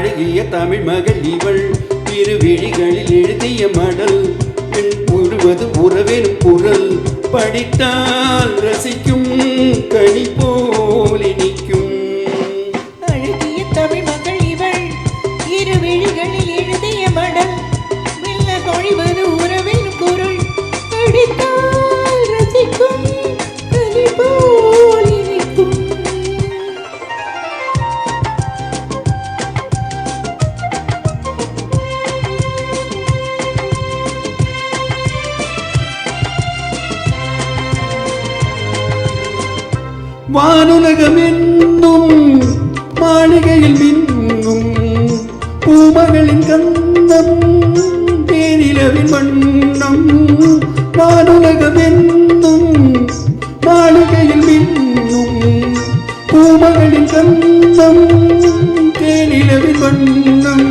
அழகிய தமிழ் மகள் இவள் இருவிழிகளில் எழுதிய மடல் பெண் முழுவது உறவெனும் குரல் படித்தால் ரசிக்கும் கனி போல் இனிக்கும். அழகிய தமிழ் மகள் இவள் இருவிழிகளில் எழுதிய மடல் மெல்ல மொழிவது உறவெனும் குரல் படித்தால் ரசிக்கும் கனி போல் இனிக்கும். வானுலகம் என்னும் மாளிகையில் மின்னும் பூமகளின் கந்தம் தேனிலவின் வண்ணம். வானுலகம் என்னும் மாளிகையில் மின்னும் பூமகளின் கந்தம் தேனிலவின் வண்ணம்.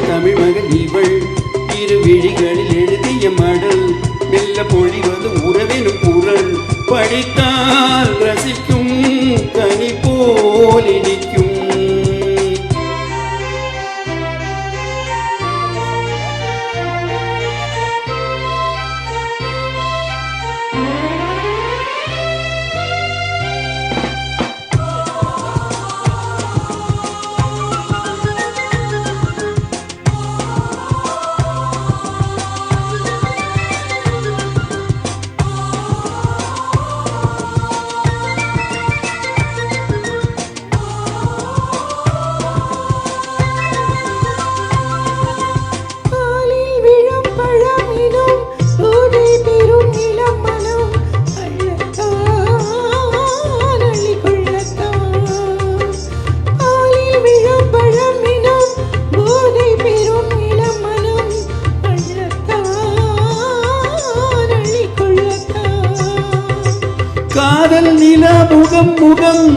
தமிழ் மகள் இவள் இருவிழிகளில் எழுதிய மடல் மெல்ல பொழிவது உறவெனும் குரல் படித்தால் ரசிக்கும் கனி போல் இனிக்கும். காதல் நிலா முகம் முகம்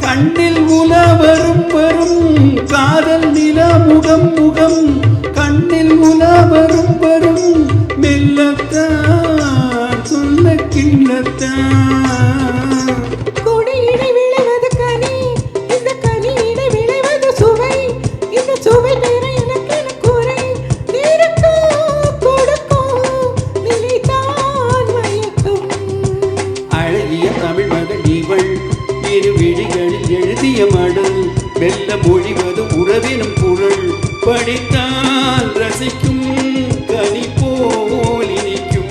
கண்ணில் உலா வரும் வரும். காதல் நிலா முகம் முகம் கண்ணில் உலா வரும் வரும். மெல்லத்தான் சொல்ல கிண்ணத்தான் கொடியிடை விளைவது கனி, இந்த கனியிடை விளைவது சுவை. இந்த சுவை பெற எனக்கு குறை இருக்கும் கொடுக்கும் நிலைத்தான் மயக்கும். அழகிய தமிழ் மகள் இவள் இருவிழிகளில் எழுதிய மடல் மெல்ல மொழிவது உறவெனும் குரல் படித்தால் ரசிக்கும் கனி போல் இனிக்கும்.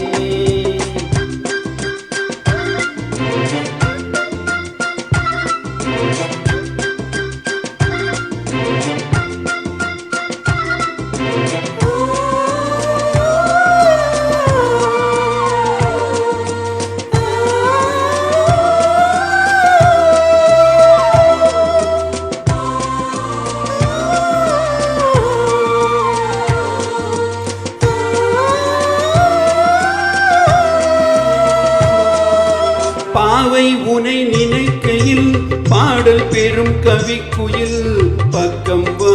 பாவை உனை நினைக்கையில் பாடல் பெறும் கவிக்குயில். பக்கம் வா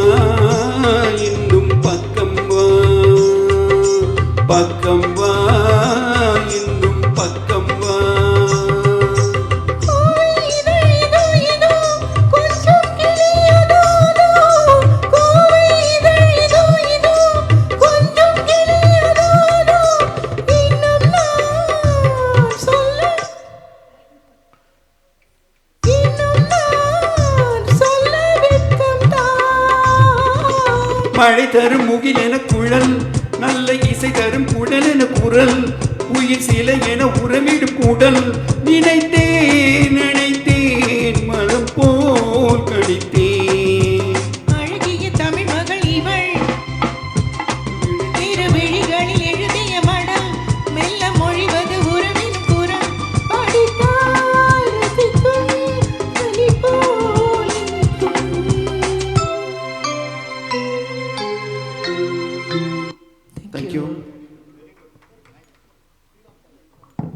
இன்னும் பக்கம் வா, பக்கம் வா இன்னும் பக்கம் வா. மழை தரும் முகில் என குழல், நல்ல இசை தரும் குழல் என குரல். உயிர் சிலை என உறவிடும் குடல். நினைத்தேன் நினைத்தேன் மனம் போல் கடித்தேன். அழகிய தமிழ் மகள் இவள் இருவிழிகளில் எழுதிய மடல் மெல்ல மொழிவது உறவின் குரல் படித்தால் தேங்க்யூ